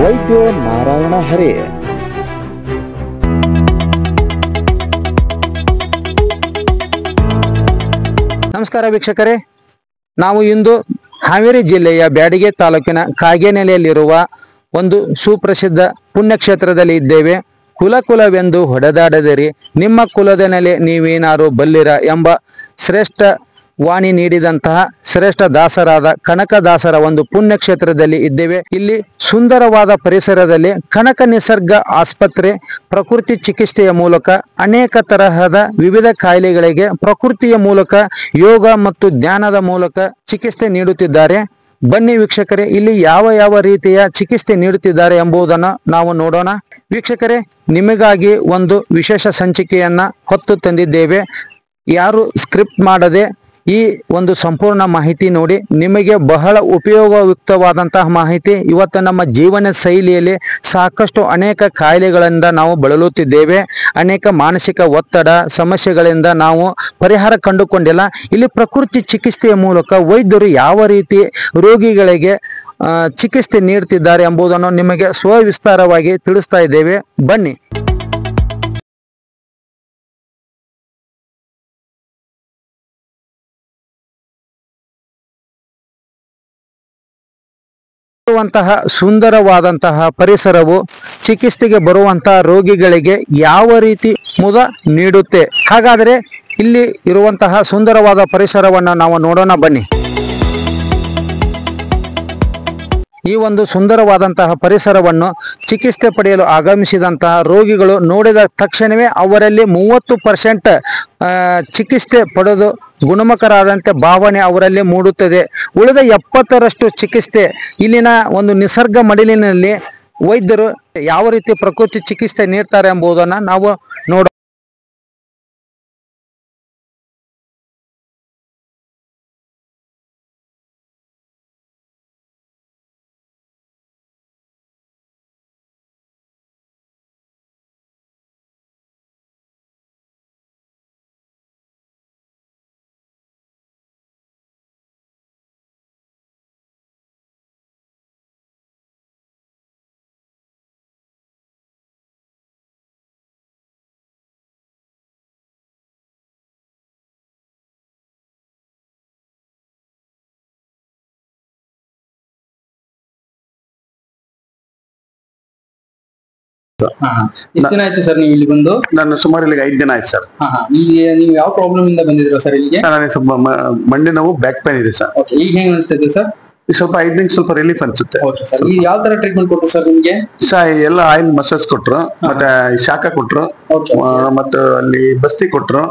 ವೈದ್ಯೋ ನಾರಾಯಣ ಹರೇ. ನಮಸ್ಕಾರ ವೀಕ್ಷಕರೇ, ನಾವು ಇಂದು ಹಾವೇರಿ ಜಿಲ್ಲೆಯ ಬ್ಯಾಡಗಿ ತಾಲೂಕಿನ ಕಾಗೇನೆಲೆಯಲ್ಲಿರುವ ಒಂದು ಸುಪ್ರಸಿದ್ಧ ಪುಣ್ಯಕ್ಷೇತ್ರದಲ್ಲಿ ಇದ್ದೇವೆ. ಕುಲವೆಂದು ಹೊಡೆದಾಡದಿರಿ, ನಿಮ್ಮ ಕುಲದ ನೆಲೆ ನೀವೇನಾರು ಬಲ್ಲಿರ ಎಂಬ ಶ್ರೇಷ್ಠ ವಾಣಿ ನೀಡಿದಂತಹ ಶ್ರೇಷ್ಠ ದಾಸರಾದ ಕನಕದಾಸರ ಒಂದು ಪುಣ್ಯಕ್ಷೇತ್ರದಲ್ಲಿ ಇದ್ದೇವೆ. ಇಲ್ಲಿ ಸುಂದರವಾದ ಪರಿಸರದಲ್ಲಿ ಕನಕ ನಿಸರ್ಗ ಆಸ್ಪತ್ರೆ ಪ್ರಕೃತಿ ಚಿಕಿತ್ಸೆಯ ಮೂಲಕ ಅನೇಕ ತರಹದ ವಿವಿಧ ಕಾಯಿಲೆಗಳಿಗೆ ಪ್ರಕೃತಿಯ ಮೂಲಕ ಯೋಗ ಮತ್ತು ಧ್ಯಾನದ ಮೂಲಕ ಚಿಕಿತ್ಸೆ ನೀಡುತ್ತಿದ್ದಾರೆ. ಬನ್ನಿ ವೀಕ್ಷಕರೇ, ಇಲ್ಲಿ ಯಾವ ರೀತಿಯ ಚಿಕಿತ್ಸೆ ನೀಡುತ್ತಿದ್ದಾರೆ ಎಂಬುದನ್ನು ನಾವು ನೋಡೋಣ. ವೀಕ್ಷಕರೇ, ನಿಮಗಾಗಿ ಒಂದು ವಿಶೇಷ ಸಂಚಿಕೆಯನ್ನ ಹೊತ್ತು ತಂದಿದ್ದೇವೆ. ಯಾರು ಸ್ಕ್ರಿಪ್ಟ್ ಮಾಡದೆ ಈ ಒಂದು ಸಂಪೂರ್ಣ ಮಾಹಿತಿ ನೋಡಿ. ನಿಮಗೆ ಬಹಳ ಉಪಯೋಗಯುಕ್ತವಾದಂತಹ ಮಾಹಿತಿ. ಇವತ್ತು ನಮ್ಮ ಜೀವನ ಶೈಲಿಯಲ್ಲಿ ಸಾಕಷ್ಟು ಅನೇಕ ಕಾಯಿಲೆಗಳಿಂದ ನಾವು ಬಳಲುತ್ತಿದ್ದೇವೆ. ಅನೇಕ ಮಾನಸಿಕ ಒತ್ತಡ ಸಮಸ್ಯೆಗಳಿಂದ ನಾವು ಪರಿಹಾರ ಕಂಡುಕೊಂಡಿಲ್ಲ. ಇಲ್ಲಿ ಪ್ರಕೃತಿ ಚಿಕಿತ್ಸೆಯ ಮೂಲಕ ವೈದ್ಯರು ಯಾವ ರೀತಿ ರೋಗಿಗಳಿಗೆ ಚಿಕಿತ್ಸೆ ನೀಡುತ್ತಿದ್ದಾರೆ ಎಂಬುದನ್ನು ನಿಮಗೆ ಸವಿಸ್ತಾರವಾಗಿ ತಿಳಿಸ್ತಾ ಇದ್ದೇವೆ. ಬನ್ನಿ. ಸುಂದರವಾದಂತಹ ಪರಿಸರವು ಚಿಕಿತ್ಸೆಗೆ ಬರುವಂತಹ ರೋಗಿಗಳಿಗೆ ಯಾವ ರೀತಿ ಮುದ ನೀಡುತ್ತೆ. ಹಾಗಾದರೆ ಇಲ್ಲಿ ಇರುವಂತಹ ಸುಂದರವಾದ ಪರಿಸರವನ್ನು ನಾವು ನೋಡೋಣ ಬನ್ನಿ. ಈ ಒಂದು ಸುಂದರವಾದಂತಹ ಪರಿಸರವನ್ನು ಚಿಕಿತ್ಸೆ ಪಡೆಯಲು ಆಗಮಿಸಿದಂತಹ ರೋಗಿಗಳು ನೋಡಿದ ತಕ್ಷಣವೇ ಅವರಲ್ಲಿ 30% ಚಿಕಿತ್ಸೆ ಪಡೆದು ಗುಣಮುಖರಾದಂತೆ ಭಾವನೆ ಅವರಲ್ಲಿ ಮೂಡುತ್ತದೆ. ಉಳಿದ 70% ಚಿಕಿತ್ಸೆ ಇಲ್ಲಿನ ಒಂದು ನಿಸರ್ಗ ಮಡಿಲಿನಲ್ಲಿ ವೈದ್ಯರು ಯಾವ ರೀತಿ ಪ್ರಕೃತಿ ಚಿಕಿತ್ಸೆ ನೀಡ್ತಾರೆ ಎಂಬುದನ್ನು ನಾವು ನೋಡೋಣ. ಎಷ್ಟು ದಿನ ಆಯ್ತು ಸರ್ ನೀವು ಇಲ್ಲಿ ಬಂದು? ನಾನು ಸುಮಾರು ಇಲ್ಲಿಗೆ 5 ದಿನ ಆಯ್ತು ಸರ್. ಈಗ ನೀವು ಯಾವ ಪ್ರಾಬ್ಲಮ್ ಇಂದ ಬಂದಿದ್ದೀರಾ ಸರ್ ಇಲ್ಲಿಗೆ? ನನಗೆ ಸ್ವಲ್ಪ ಮಂಡಿ ನೋವು, ಬ್ಯಾಕ್ ಪೇನ್ ಇದೆ ಸರ್. ಈಗ ಹೆಂಗ್ ಅನಿಸ್ತಿದೆ ಸರ್? ಈಗ ಸ್ವಲ್ಪ 5 ದಿನ ಸ್ವಲ್ಪ ರಿಲೀಫ್ ಅನ್ಸುತ್ತೆ. ಈಗ ಯಾವ ತರ ಟ್ರೀಟ್ಮೆಂಟ್ ಕೊಟ್ಟರು ಸರ್ ನಿಮ್ಗೆ? ಎಲ್ಲ ಆಯಿಲ್ ಮಸಾಜ್ ಕೊಟ್ರು, ಮತ್ತೆ ಶಾಖ ಕೊಟ್ರು, ಮತ್ತೆ ಅಲ್ಲಿ ಬಸ್ತಿ ಕೊಟ್ರು.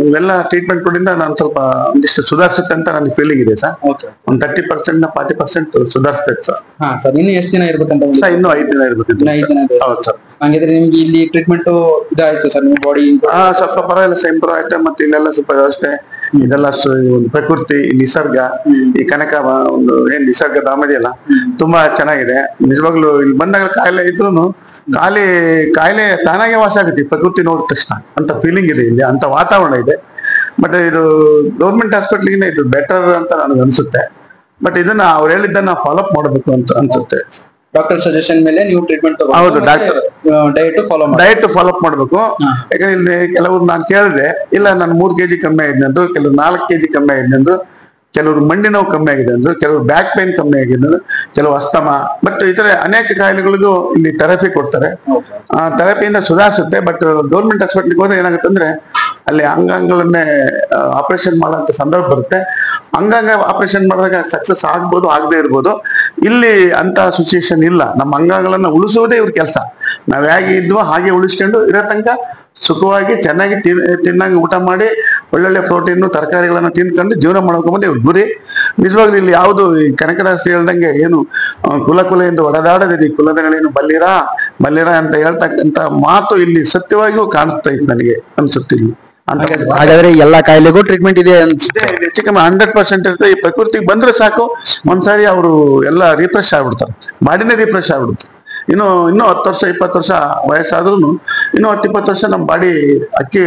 ಇವೆಲ್ಲ ಟ್ರೀಟ್ಮೆಂಟ್ ಕೊಟ್ಟಿಂದ ನಾನು ಸ್ವಲ್ಪ ಒಂದಿಷ್ಟು ಸುಧಾರಿಸುತ್ತೆ ಅಂತ ನನಗೆ ಫೀಲಿಂಗ್ ಇದೆ ಸರ್. ಒಂದು 30% 40% ಸುಧಾರಿಸ್ತೈತೆ ಸರ್. ಸರ್ ಇನ್ನು ಎಷ್ಟು ದಿನ ಇರ್ಬೇಕಂತ? ಸರ್ ಇನ್ನೂ 5 ದಿನ ಇರ್ಬೇಕಿತ್ತು. ಹೌದು ಸರ್. ಹಂಗಿದ್ರೆ ನಿಮ್ಗೆ ಇಲ್ಲಿ ಟ್ರೀಟ್ಮೆಂಟ್ ಇದಾಯ್ತು ಸರ್ ನಿಮ್ಮ ಬಾಡಿ? ಸ್ವಲ್ಪ ಪರವಾಗಿಲ್ಲ, ಇಂಪ್ರೂವ್ ಆಯ್ತು. ಮತ್ತೆ ಇಲ್ಲೆಲ್ಲ ಸ್ವಲ್ಪ ವ್ಯವಸ್ಥೆ ಇದೆಲ್ಲ ಪ್ರಕೃತಿ, ನಿಸರ್ಗ, ಈ ಕನಕ ಒಂದು ಏನ್ ನಿಸರ್ಗ ಧಾಮ ಇದೆಯಲ್ಲ ತುಂಬಾ ಚೆನ್ನಾಗಿದೆ. ನಿಜವಾಗ್ಲು ಇಲ್ಲಿ ಬಂದಾಗ ಕಾಯಿಲೆ ಇದ್ರು ಕಾಯಿಲೆ ತಾನಾಗೆ ವಾಸ ಆಗುತ್ತೆ ಪ್ರಕೃತಿ ನೋಡಿದ ತಕ್ಷಣ ಅಂತ ಫೀಲಿಂಗ್ ಇದೆ ಇಲ್ಲಿ, ಅಂತ ವಾತಾವರಣ ಇದೆ. ಬಟ್ ಇದು ಗೌರ್ಮೆಂಟ್ ಹಾಸ್ಪಿಟ್ಲಿಗಿಂತ ಇದು ಬೆಟರ್ ಅಂತ ನನಗೆ ಅನ್ಸುತ್ತೆ. ಬಟ್ ಇದನ್ನ ಅವ್ರು ಹೇಳಿದ್ದನ್ನ ಫಾಲೋಅಪ್ ಮಾಡಬೇಕು ಅಂತ ಅನ್ಸುತ್ತೆ. ಡಾಕ್ಟರ್ ಸಜೆಷನ್ ಮೇಲೆ ನೀವು ಟ್ರೀಟ್ಮೆಂಟ್ ಹೌದು, ಡಾಕ್ಟರ್ ಡಯಟ್ ಫಾಲೋಅಪ್ ಮಾಡ್ಬೇಕು. ಯಾಕಂದ್ರೆ ಇಲ್ಲಿ ಕೆಲವ್ರು ನಾನು ಕೇಳಿದೆ, ಇಲ್ಲ ನಾನು 3 kg ಕಮ್ಮಿ ಆಗಿದೆ ಅಂದ್ರು, ಕೆಲವ್ರು 4 kg ಕಮ್ಮಿ ಆಗಿದೆ ಅಂದ್ರು, ಕೆಲವರು ಮಂಡಿ ನೋವು ಕಮ್ಮಿ ಆಗಿದೆ ಅಂದ್ರು, ಕೆಲವರು ಬ್ಯಾಕ್ ಪೇನ್ ಕಮ್ಮಿ ಆಗಿದೆ ಅಂದ್ರು, ಕೆಲವು ಅಸ್ತಮ, ಬಟ್ ಇತರ ಅನೇಕ ಕಾಯಿಲೆಗಳಿಗೂ ಇಲ್ಲಿ ಥೆರಪಿ ಕೊಡ್ತಾರೆ. ಥೆರಪಿಯಿಂದ ಸುಧಾರಿಸುತ್ತೆ. ಬಟ್ ಗೌರ್ಮೆಂಟ್ ಹಾಸ್ಪಿಟ್ಲಿಗೆ ಹೋದ್ರೆ ಏನಾಗುತ್ತೆ ಅಂದ್ರೆ ಅಲ್ಲಿ ಅಂಗಾಂಗಗಳನ್ನೇ ಆಪರೇಷನ್ ಮಾಡುವಂತ ಸಂದರ್ಭ ಬರುತ್ತೆ. ಅಂಗಾಂಗ ಆಪರೇಷನ್ ಮಾಡಿದಾಗ ಸಕ್ಸಸ್ ಆಗ್ಬೋದು, ಆಗದೆ ಇರ್ಬೋದು. ಇಲ್ಲಿ ಅಂತ ಸಿಚುಯೇಷನ್ ಇಲ್ಲ. ನಮ್ಮ ಅಂಗಾಂಗಗಳನ್ನ ಉಳಿಸುವುದೇ ಇವ್ರ ಕೆಲಸ. ನಾವ್ ಹೇಗೆ ಇದ್ವೋ ಹಾಗೆ ಉಳಿಸ್ಕೊಂಡು ಇರೋ ತನಕ ಸುಖವಾಗಿ ಚೆನ್ನಾಗಿ ತಿನ್ನಾಗಿ ಊಟ ಮಾಡಿ ಒಳ್ಳೊಳ್ಳೆ ಪ್ರೋಟೀನು ತರಕಾರಿಗಳನ್ನ ತಿಂದ್ಕೊಂಡು ಜೀವನ ಮಾಡ್ಕೊಂಬಂದು ಇವ್ರ ಗುರಿ. ನಿಜವಾಗ್ಲೂ ಇಲ್ಲಿ ಯಾವುದು ಈ ಕನಕದಾಸ ಹೇಳ್ದಂಗೆ ಏನು ಕುಲ ಎಂದು ಹೊಡೆದಾಡದಿರಿ, ಕುಲದಗಳೇನು ಬಲ್ಲಿರ ಅಂತ ಹೇಳ್ತಕ್ಕಂತ ಮಾತು ಇಲ್ಲಿ ಸತ್ಯವಾಗಿಯೂ ಕಾಣಿಸ್ತಾ ಇತ್ತು ನನಗೆ ಅನ್ಸುತ್ತೆ ಇಲ್ಲಿ. ಹಾಗಾದ್ರೆ ಎಲ್ಲಾ ಕಾಯಿಲೆಗೂ ಟ್ರೀಟ್ಮೆಂಟ್ ಇದೆ ಅನ್ಸುತ್ತೆ. ಹೆಚ್ಚು ಕಮ್ಮಿ 100% ಇರುತ್ತೆ. ಈ ಪ್ರಕೃತಿಗೆ ಬಂದ್ರೆ ಸಾಕು, ಒಂದ್ಸಾರಿ ಅವರು ಎಲ್ಲ ರಿಫ್ರೆಶ್ ಆಗ್ಬಿಡ್ತಾರೆ, ಬಾಡಿನೇ ರಿಫ್ರೆಶ್ ಆಗ್ಬಿಡುತ್ತೆ. ಇನ್ನೂ 10 ವರ್ಷ 20 ವರ್ಷ ವಯಸ್ಸಾದ್ರೂ ಇನ್ನೂ 10-20 ವರ್ಷ ನಮ್ಮ ಬಾಡಿ ಅಕ್ಕಿ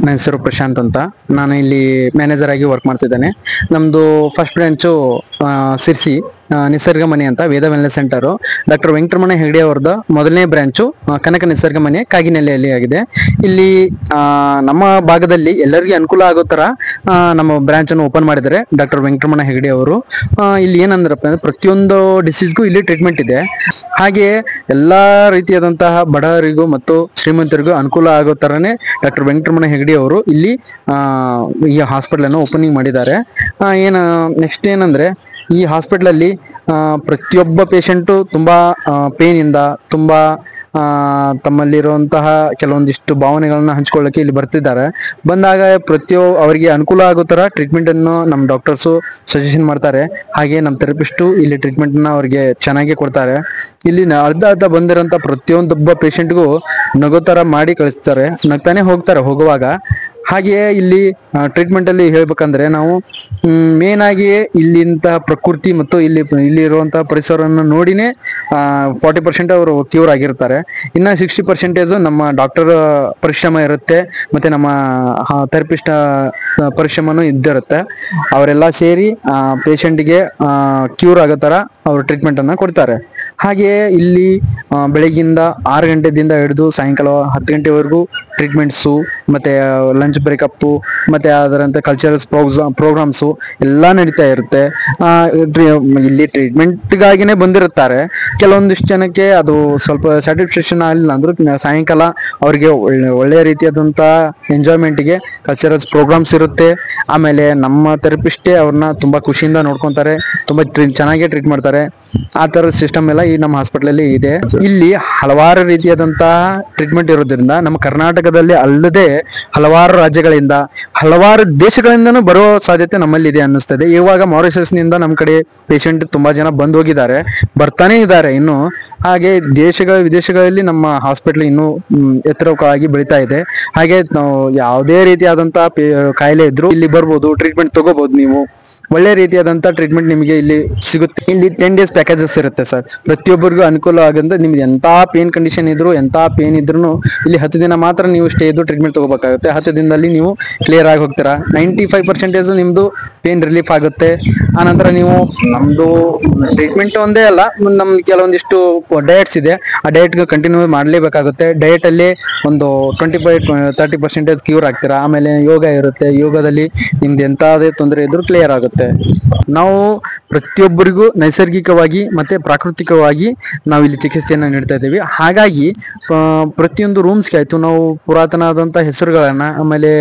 ನನ್ನ ಹೆಸರು ಪ್ರಶಾಂತ್ ಅಂತ. ನಾನು ಇಲ್ಲಿ ಮ್ಯಾನೇಜರ್ ಆಗಿ ವರ್ಕ್ ಮಾಡ್ತಿದ್ದೇನೆ. ನಮ್ಮದು ಫಸ್ಟ್ ಬ್ರಾಂಚು ಸಿರ್ಸಿ ನಿಸರ್ಗ ಮನೆ ಅಂತ Veda wellness centre. Doctor Venkataramana Hegde ಅವ್ರದ್ದು ಮೊದಲನೇ ಬ್ರಾಂಚು ಕನಕ ನಿಸರ್ಗ ಮನೆ ಕಾಗಿನೆಲೆಯಲ್ಲಿ ಆಗಿದೆ. ಇಲ್ಲಿ ನಮ್ಮ ಭಾಗದಲ್ಲಿ ಎಲ್ಲರಿಗೂ ಅನುಕೂಲ ಆಗೋ ಥರ ನಮ್ಮ ಬ್ರಾಂಚನ್ನು ಓಪನ್ ಮಾಡಿದ್ದಾರೆ ಡಾಕ್ಟರ್ ವೆಂಕಟರಮಣ ಹೆಗಡೆ ಅವರು. ಇಲ್ಲಿ ಏನಂದ್ರಪ್ಪ ಅಂದರೆ ಪ್ರತಿಯೊಂದು ಡಿಸೀಸ್ಗೂ ಇಲ್ಲಿ ಟ್ರೀಟ್ಮೆಂಟ್ ಇದೆ. ಹಾಗೆ ಎಲ್ಲ ರೀತಿಯಾದಂತಹ ಬಡವರಿಗೂ ಮತ್ತು ಶ್ರೀಮಂತರಿಗೂ ಅನುಕೂಲ ಆಗೋ ಥರನೇ ಡಾಕ್ಟರ್ ವೆಂಕಟರಮಣ ಹೆಗಡೆ ಅವರು ಇಲ್ಲಿ ಈ ಹಾಸ್ಪಿಟಲನ್ನು ಓಪನಿಂಗ್ ಮಾಡಿದ್ದಾರೆ. ನೆಕ್ಸ್ಟ್ ಏನಂದರೆ ಈ ಹಾಸ್ಪಿಟ್ಲಲ್ಲಿ ಪ್ರತಿಯೊಬ್ಬ ಪೇಷಂಟು ತುಂಬ ಪೇನಿಂದ ತುಂಬ ತಮ್ಮಲ್ಲಿರುವಂತಹ ಕೆಲವೊಂದಿಷ್ಟು ಭಾವನೆಗಳನ್ನ ಹಂಚ್ಕೊಳ್ಳೋಕೆ ಇಲ್ಲಿ ಬರ್ತಿದ್ದಾರೆ. ಬಂದಾಗ ಅವರಿಗೆ ಅನುಕೂಲ ಆಗೋ ಥರ ಟ್ರೀಟ್ಮೆಂಟನ್ನು ನಮ್ಮ ಡಾಕ್ಟರ್ಸು ಸಜೆಷನ್ ಮಾಡ್ತಾರೆ. ಹಾಗೆ ನಮ್ಮ ಥೆರಪಿಸ್ಟು ಇಲ್ಲಿ ಟ್ರೀಟ್ಮೆಂಟ್ನ ಅವ್ರಿಗೆ ಚೆನ್ನಾಗಿ ಕೊಡ್ತಾರೆ. ಇಲ್ಲಿ ಅರ್ಧ ಬಂದಿರೋಂಥ ಪ್ರತಿಯೊಂದೊಬ್ಬ ಪೇಷಂಟ್ಗೂ ನಗೋ ಥರ ಮಾಡಿ ಕಳಿಸ್ತಾರೆ, ನಗ್ತಾನೆ ಹೋಗ್ತಾರೆ ಹೋಗುವಾಗ. ಹಾಗೆಯೇ ಇಲ್ಲಿ ಟ್ರೀಟ್ಮೆಂಟಲ್ಲಿ ಹೇಳ್ಬೇಕಂದ್ರೆ ನಾವು ಮೇನ್ ಆಗಿ ಇಲ್ಲಿಂತ ಪ್ರಕೃತಿ ಮತ್ತು ಇಲ್ಲಿ ಇರುವಂತಹ ಪರಿಸರವನ್ನು ನೋಡಿನೇ 40% ಅವರು ಕ್ಯೂರ್ ಆಗಿರ್ತಾರೆ. ಇನ್ನು 60% ನಮ್ಮ ಡಾಕ್ಟರ್ ಪರಿಶ್ರಮ ಇರುತ್ತೆ, ಮತ್ತೆ ನಮ್ಮ ಥೆರಪಿಸ್ಟ್ ಪರಿಶ್ರಮನೂ ಇದ್ದಿರುತ್ತೆ. ಅವರೆಲ್ಲ ಸೇರಿ ಪೇಷಂಟ್ಗೆ ಕ್ಯೂರ್ ಆಗೋ ಥರ ಅವರು ಟ್ರೀಟ್ಮೆಂಟನ್ನು ಕೊಡ್ತಾರೆ. ಹಾಗೆಯೇ ಇಲ್ಲಿ ಬೆಳಗ್ಗಿಂದ 6 ಗಂಟೆದಿಂದ ಹಿಡಿದು ಸಾಯಂಕಾಲ 10 ಗಂಟೆವರೆಗೂ ಟ್ರೀಟ್ಮೆಂಟ್ಸು ಮತ್ತು ಲಂಚ್ ಬ್ರೇಕಪ್ಪು ಮತ್ತು ಅದರಂತೆ ಕಲ್ಚರಲ್ಸ್ ಪ್ರೋಗ್ರಾಮ್ಸು ಎಲ್ಲ ನಡೀತಾ ಇರುತ್ತೆ. ಇಲ್ಲಿ ಟ್ರೀಟ್ಮೆಂಟ್ಗಾಗಿನೇ ಬಂದಿರುತ್ತಾರೆ. ಕೆಲವೊಂದಿಷ್ಟು ಜನಕ್ಕೆ ಅದು ಸ್ವಲ್ಪ ಸ್ಯಾಟಿಸ್ಫ್ಯಾಕ್ಷನ್ ಆಗಿಲ್ಲ ಅಂದರೂ ಸಾಯಂಕಾಲ ಅವರಿಗೆ ಒಳ್ಳೆಯ ರೀತಿಯಾದಂಥ ಎಂಜಾಯ್ಮೆಂಟ್ಗೆ ಕಲ್ಚರಲ್ಸ್ ಪ್ರೋಗ್ರಾಮ್ಸ್ ಇರುತ್ತೆ. ಆಮೇಲೆ ನಮ್ಮ ಥೆರಪಿಸ್ಟೇ ಅವ್ರನ್ನ ತುಂಬ ಖುಷಿಯಿಂದ ನೋಡ್ಕೊತಾರೆ, ತುಂಬ ಚೆನ್ನಾಗೇ ಟ್ರೀಟ್ ಮಾಡ್ತಾರೆ. ಆ ಥರದ ಸಿಸ್ಟಮ್ ಎಲ್ಲ ಈ ನಮ್ಮ ಹಾಸ್ಪಿಟ್ಲಲ್ಲಿ ಇದೆ. ಇಲ್ಲಿ ಹಲವಾರು ರೀತಿಯಾದಂತಹ ಟ್ರೀಟ್ಮೆಂಟ್ ಇರೋದ್ರಿಂದ ನಮ್ಮ ಕರ್ನಾಟಕದಲ್ಲಿ ಅಲ್ಲದೆ ಹಲವಾರು ರಾಜ್ಯಗಳಿಂದ ಹಲವಾರು ದೇಶಗಳಿಂದನೂ ಬರೋ ಸಾಧ್ಯತೆ ನಮ್ಮಲ್ಲಿ ಇದೆ ಅನ್ನಿಸ್ತದೆ. ಇವಾಗ ಮಾರಿಷಸ್ನಿಂದ ನಮ್ಮ ಕಡೆ ಪೇಷಂಟ್ ತುಂಬಾ ಜನ ಬಂದು ಹೋಗಿದ್ದಾರೆ, ಬರ್ತಾನೆ ಇದ್ದಾರೆ ಇನ್ನು. ಹಾಗೆ ವಿದೇಶಗಳಲ್ಲಿ ನಮ್ಮ ಹಾಸ್ಪಿಟ್ಲ್ ಇನ್ನೂ ಎತ್ತರವಾಗಿ ಬೆಳೀತಾ ಇದೆ. ಹಾಗೆ ನಾವು ಯಾವುದೇ ರೀತಿಯಾದಂತಹ ಕಾಯಿಲೆ ಇದ್ರೂ ಇಲ್ಲಿ ಬರ್ಬೋದು, ಟ್ರೀಟ್ಮೆಂಟ್ ತಗೋಬಹುದು. ನೀವು ಒಳ್ಳೆ ರೀತಿಯಾದಂಥ ಟ್ರೀಟ್ಮೆಂಟ್ ನಿಮಗೆ ಇಲ್ಲಿ ಸಿಗುತ್ತೆ. ಇಲ್ಲಿ 10 days ಪ್ಯಾಕೇಜಸ್ ಇರುತ್ತೆ ಸರ್. ಪ್ರತಿಯೊಬ್ಬರಿಗೂ ಅನುಕೂಲ ಆಗಂತ ನಿಮ್ಗೆ ಎಂಥ ಪೇನ್ ಕಂಡೀಷನ್ ಇದ್ರು, ಎಂಥ ಪೇನ್ ಇದ್ರೂ ಇಲ್ಲಿ 10 ದಿನ ಮಾತ್ರ ನೀವು ಸ್ಟೇ ಇದ್ದು ಟ್ರೀಟ್ಮೆಂಟ್ ತಗೋಬೇಕಾಗುತ್ತೆ. 10 ದಿನದಲ್ಲಿ ನೀವು ಕ್ಲಿಯರ್ ಆಗಿ ಹೋಗ್ತೀರಾ. 95% ನಿಮ್ಮದು ಪೇನ್ ರಿಲೀಫ್ ಆಗುತ್ತೆ. ಆನಂತರ ನೀವು ನಮ್ಮದು ಟ್ರೀಟ್ಮೆಂಟ್ ಒಂದೇ ಅಲ್ಲ, ನಮ್ದು ಕೆಲವೊಂದಿಷ್ಟು ಡಯಟ್ಸ್ ಇದೆ. ಆ ಡಯಟ್ಗೆ ಕಂಟಿನ್ಯೂ ಮಾಡಲೇಬೇಕಾಗುತ್ತೆ. ಡಯಟಲ್ಲಿ ಒಂದು 25-30% ಕ್ಯೂರ್ ಆಗ್ತೀರಾ. ಆಮೇಲೆ ಯೋಗ ಇರುತ್ತೆ, ಯೋಗದಲ್ಲಿ ನಿಮ್ದು ಎಂಥದೇ ತೊಂದರೆ ಇದ್ರೂ ಕ್ಲಿಯರ್ ಆಗುತ್ತೆ. ನಾವು ಪ್ರತಿಯೊಬ್ಬರಿಗೂ ನೈಸರ್ಗಿಕವಾಗಿ ಮತ್ತೆ ಪ್ರಾಕೃತಿಕವಾಗಿ ನಾವು ಇಲ್ಲಿ ಚಿಕಿತ್ಸೆಯನ್ನು ನೀಡ್ತಾ ಇದ್ದೀವಿ. ಹಾಗಾಗಿ ಪ್ರತಿಯೊಂದು ರೂಮ್ಸ್ಗೆ ಆಯ್ತು ನಾವು ಪುರಾತನವಾದಂಥ ಹೆಸರುಗಳನ್ನ, ಆಮೇಲೆ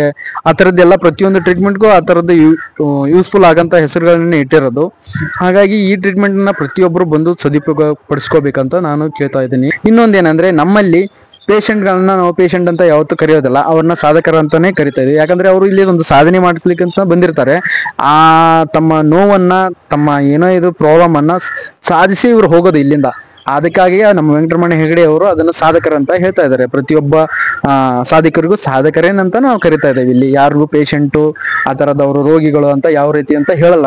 ಆ ಥರದ್ದೆಲ್ಲ ಪ್ರತಿಯೊಂದು ಟ್ರೀಟ್ಮೆಂಟ್ಗೂ ಆ ಥರದ್ದು ಯೂಸ್ಫುಲ್ ಆಗಂತ ಹೆಸರುಗಳನ್ನೇ ಇಟ್ಟಿರೋದು. ಹಾಗಾಗಿ ಈ ಟ್ರೀಟ್ಮೆಂಟ್ನ ಪ್ರತಿಯೊಬ್ಬರು ಬಂದು ಸದುಪಯೋಗ ಪಡಿಸ್ಕೋಬೇಕಂತ ನಾನು ಕೇಳ್ತಾ ಇದ್ದೀನಿ. ಇನ್ನೊಂದೇನೆಂದ್ರೆ ನಮ್ಮಲ್ಲಿ ಪೇಷಂಟ್ಗಳನ್ನ ನಾವು ಪೇಷಂಟ್ ಅಂತ ಯಾವತ್ತೂ ಕರೆಯೋದಿಲ್ಲ, ಅವ್ರನ್ನ ಸಾಧಕರ ಅಂತಾನೆ ಕರಿತಾ ಇದೀವಿ. ಯಾಕಂದ್ರೆ ಅವರು ಇಲ್ಲಿ ಒಂದು ಸಾಧನೆ ಮಾಡ್ಲಿಕ್ಕೆ ಅಂತ ಬಂದಿರ್ತಾರೆ. ತಮ್ಮ ನೋವನ್ನ, ತಮ್ಮ ಏನೋ ಇದು ಪ್ರಾಬ್ಲಮ್ ಅನ್ನ ಸಾಧಿಸಿ ಇವ್ರು ಹೋಗೋದು ಇಲ್ಲಿಂದ. ಅದಕ್ಕಾಗಿಯೇ ನಮ್ಮ ವೆಂಕಟರಮಣ ಹೆಗಡೆ ಅವರು ಅದನ್ನು ಸಾಧಕರ ಅಂತ ಹೇಳ್ತಾ ಇದ್ದಾರೆ. ಪ್ರತಿಯೊಬ್ಬ ಸಾಧಕರಿಗೂ ಸಾಧಕರೇನಂತ ನಾವು ಕರಿತಾ ಇದ್ದೇವೆ. ಇಲ್ಲಿ ಯಾರಿಗೂ ಪೇಷಂಟು ಆ ಥರದವರು ರೋಗಿಗಳು ಅಂತ ಯಾವ ರೀತಿ ಅಂತ ಹೇಳಲ್ಲ.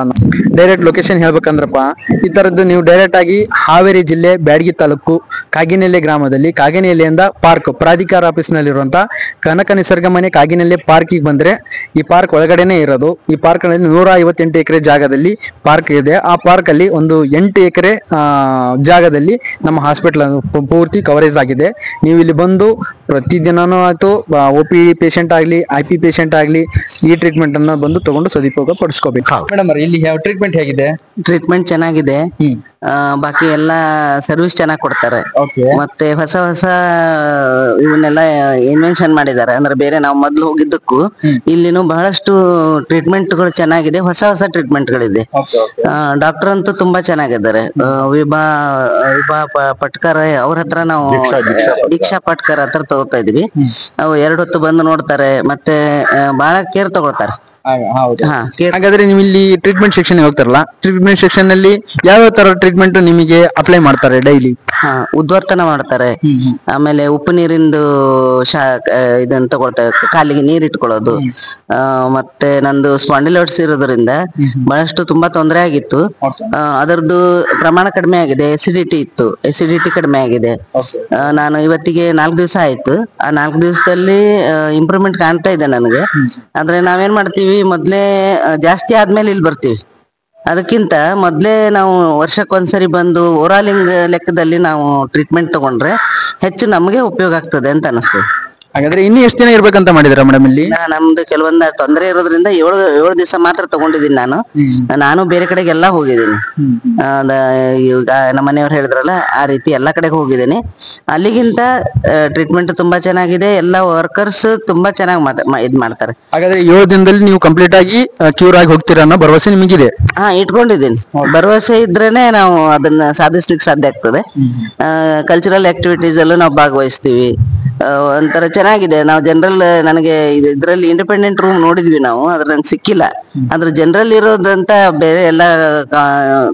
ಡೈರೆಕ್ಟ್ ಲೊಕೇಶನ್ ಹೇಳ್ಬೇಕಂದ್ರಪ್ಪ, ಈ ಥರದ್ದು ನೀವು ಡೈರೆಕ್ಟ್ ಆಗಿ ಹಾವೇರಿ ಜಿಲ್ಲೆ ಬ್ಯಾಡಗಿ ತಾಲೂಕು ಕಾಗಿನೆಲೆ ಗ್ರಾಮದಲ್ಲಿ ಕಾಗಿನೆಲೆಯಿಂದ ಪಾರ್ಕ್ ಪ್ರಾಧಿಕಾರ ಆಫೀಸ್ನಲ್ಲಿರುವಂಥ ಕನಕ ನಿಸರ್ಗ ಮನೆ ಕಾಗಿನೆಲೆ ಪಾರ್ಕಿಗೆ ಬಂದರೆ ಈ ಪಾರ್ಕ್ ಒಳಗಡೆನೇ ಇರೋದು. ಈ ಪಾರ್ಕ್ನಲ್ಲಿ 158 ಎಕರೆ ಜಾಗದಲ್ಲಿ ಪಾರ್ಕ್ ಇದೆ. ಆ ಪಾರ್ಕಲ್ಲಿ ಒಂದು 8 ಎಕರೆ ಜಾಗದಲ್ಲಿ ನಮ್ಮ ಹಾಸ್ಪಿಟಲ್ ಪೂರ್ತಿ ಕವರೇಜ್ ಆಗಿದೆ. ನೀವು ಇಲ್ಲಿ ಬಂದು ಪ್ರತಿದಿನನೂ ಆಯ್ತು OP ಪೇಷಂಟ್ ಆಗಲಿ IP ಪೇಷಂಟ್ ಆಗಲಿ ಈ ಟ್ರೀಟ್ಮೆಂಟ್ ಅನ್ನ ಬಂದು ತಗೊಂಡು ಸದುಪಯೋಗ ಪಡಿಸ್ಕೋಬೇಕು. ಮೇಡಮ್ ಇಲ್ಲಿ ಯಾವ ಟ್ರೀಟ್ಮೆಂಟ್ ಹೇಗಿದೆ? ಟ್ರೀಟ್ಮೆಂಟ್ ಚೆನ್ನಾಗಿದೆ. ಬಾಕಿ ಎಲ್ಲ ಸರ್ವಿಸ್ ಚೆನ್ನಾಗಿ ಕೊಡ್ತಾರೆ. ಮತ್ತೆ ಹೊಸ ಇವನ್ನೆಲ್ಲ ಇನ್ವೆನ್ಷನ್ ಮಾಡಿದ್ದಾರೆ. ಅಂದ್ರೆ ಬೇರೆ ನಾವು ಮೊದ್ಲು ಹೋಗಿದ್ದಕ್ಕೂ ಇಲ್ಲಿನೂ ಬಹಳಷ್ಟು ಟ್ರೀಟ್ಮೆಂಟ್ಗಳು ಚೆನ್ನಾಗಿದೆ. ಹೊಸ ಟ್ರೀಟ್ಮೆಂಟ್ಗಳಿದೆ. ಡಾಕ್ಟರ್ ಅಂತೂ ತುಂಬಾ ಚೆನ್ನಾಗಿದ್ದಾರೆ. ವಿಭಾ ಪಟ್ಕರ್ ಅವ್ರ ಹತ್ರ ನಾವು ದೀಕ್ಷಾ ಪಟ್ಕರ್ ಹತ್ರ ತಗೋತಾ ಇದೀವಿ. ಅವು 2 ಹೊತ್ತು ಬಂದು ನೋಡ್ತಾರೆ, ಮತ್ತೆ ಬಹಳ ಕೇರ್ ತಗೊಳ್ತಾರೆ. ಹಾಗಾದ್ರೆ ನೀವು ಇಲ್ಲಿ ಟ್ರೀಟ್ಮೆಂಟ್ ಸೆಕ್ಷನ್ ಹೋಗ್ತಾರಲ್ಲ, ಟ್ರೀಟ್ಮೆಂಟ್ ಸೆಕ್ಷನ್ ನಲ್ಲಿ ಯಾವ ತರ ಟ್ರೀಟ್ಮೆಂಟ್ ನಿಮಗೆ ಅಪ್ಲೈ ಮಾಡ್ತಾರೆ ಡೈಲಿ? ಉದ್ವರ್ತನ ಮಾಡ್ತಾರೆ. ಆಮೇಲೆ ಉಪ್ಪು ನೀರಿಂದು ಇದನ್ನ ತಗೊಳ್ತೇವೆ, ಕಾಲಿಗೆ ನೀರ್ ಇಟ್ಕೊಳ್ಳೋದು. ಮತ್ತೆ ನಂದು ಸ್ಪಾಂಡಿಲೈಟಿಸ್ ಇರೋದ್ರಿಂದ ಬಹಳಷ್ಟು ತುಂಬಾ ತೊಂದರೆ ಆಗಿತ್ತು. ಅದರದ್ದು ಪ್ರಮಾಣ ಕಡಿಮೆ ಆಗಿದೆ. ಎಸಿಡಿಟಿ ಇತ್ತು, ಎಸಿಡಿಟಿ ಕಡಿಮೆ ಆಗಿದೆ. ನಾನು ಇವತ್ತಿಗೆ 4 ದಿವಸ ಆಯ್ತು. ಆ 4 ದಿವಸದಲ್ಲಿ ಇಂಪ್ರೂವ್ಮೆಂಟ್ ಕಾಣ್ತಾ ಇದೆ ನನಗೆ. ಆದ್ರೆ ನಾವೇನ್ ಮಾಡ್ತೀವಿ, ಮೊದ್ಲೇ ಜಾಸ್ತಿ ಆದ್ಮೇಲೆ ಇಲ್ಲಿ ಬರ್ತೀವಿ. ಅದಕ್ಕಿಂತ ಮೊದ್ಲೇ ನಾವು ವರ್ಷಕ್ಕೊಂದ್ಸರಿ ಬಂದು ಓರಾಲಿಂಗ್ ಲೆಕ್ಕದಲ್ಲಿ ನಾವು ಟ್ರೀಟ್ಮೆಂಟ್ ತಗೊಂಡ್ರೆ ಹೆಚ್ಚು ನಮಗೆ ಉಪಯೋಗ ಆಗ್ತದೆ ಅಂತ ಅನಿಸ್ತದೆ. ಹಾಗಾದ್ರೆ ಇನ್ನು ಎಷ್ಟು ದಿನ ಇರ್ಬೇಕಂತ ಮಾಡಿದ್ರ ಮೇಡಮ್ ಇಲ್ಲಿ? ನಮ್ದು ಕೆಲವೊಂದು ತೊಂದರೆ ಇರೋದ್ರಿಂದ 7 ದಿವಸ ಮಾತ್ರ ತಗೊಂಡಿದ್ದೀನಿ ನಾನು ಬೇರೆ ಕಡೆಗೆಲ್ಲ ಹೋಗಿದ್ದೀನಿ. ಈಗ ನಮ್ಮ ಮನೆಯವ್ರು ಹೇಳಿದ್ರಲ್ಲ, ಆ ರೀತಿ ಎಲ್ಲಾ ಕಡೆಗೆ ಹೋಗಿದ್ದೀನಿ. ಅಲ್ಲಿಗಿಂತ ಟ್ರೀಟ್ಮೆಂಟ್ ತುಂಬಾ ಚೆನ್ನಾಗಿದೆ. ಎಲ್ಲ ವರ್ಕರ್ಸ್ ತುಂಬಾ ಚೆನ್ನಾಗಿ ಇದ್ ಮಾಡ್ತಾರೆ. ಹಾಗಾದ್ರೆ 7 ದಿನದಲ್ಲಿ ನೀವು ಕಂಪ್ಲೀಟ್ ಆಗಿ ಕ್ಯೂರ್ ಆಗಿ ಹೋಗ್ತೀರಾ ಅನ್ನೋ ಭರವಸೆ ನಿಮಗಿದೆ? ಇಟ್ಕೊಂಡಿದ್ದೀನಿ. ಭರವಸೆ ಇದ್ರೇನೆ ನಾವು ಅದನ್ನ ಸಾಧಿಸ್ಲಿಕ್ಕೆ ಸಾಧ್ಯ ಆಗ್ತದೆ. ಕಲ್ಚರಲ್ ಆಕ್ಟಿವಿಟೀಸ್ ಅಲ್ಲೂ ನಾವು ಭಾಗವಹಿಸ್ತೀವಿ. ಒಂಥರ ಚೆನ್ನಾಗಿದೆ. ನಾವು ಜನರಲ್, ನನಗೆ ಇದ್ರಲ್ಲಿ ಇಂಡಿಪೆಂಡೆಂಟ್ ರೂಮ್ ನೋಡಿದ್ವಿ ನಾವು, ಅದ್ರ ನಂಗೆ ಸಿಕ್ಕಿಲ್ಲ. ಅದ್ರ ಜನರಲ್ ಇರೋದಂತ ಬೇರೆ ಎಲ್ಲ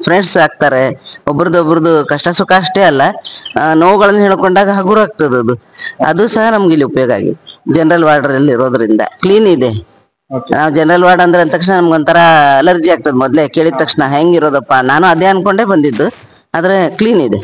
ಫ್ರೆಂಡ್ಸ್ ಆಗ್ತಾರೆ. ಒಬ್ರದ್ದು ಕಷ್ಟ ಸುಖ ಅಷ್ಟೇ ಅಲ್ಲ, ನೋವುಗಳನ್ನ ಹೇಳ್ಕೊಂಡಾಗ ಹಗುರ ಆಗ್ತದೆ. ಅದು ಸಹ ನಮ್ಗೆ ಇಲ್ಲಿ ಉಪಯೋಗ ಆಗಿದೆ. ಜನರಲ್ ವಾರ್ಡ್ ಅಲ್ಲಿ ಇರೋದ್ರಿಂದ ಕ್ಲೀನ್ ಇದೆ. ನಾವು ಜನರಲ್ ವಾರ್ಡ್ ಅಂದ್ರೆ ಅಂದ ತಕ್ಷಣ ನಮ್ಗೊಂಥರ ಅಲರ್ಜಿ ಆಗ್ತದೆ. ಮೊದ್ಲೇ ಕೇಳಿದ ತಕ್ಷಣ ಹೆಂಗಿರೋದಪ್ಪ, ನಾನು ಅದೇ ಅನ್ಕೊಂಡೇ ಬಂದಿದ್ದು. ಆದ್ರೆ ಕ್ಲೀನ್ ಇದೆ.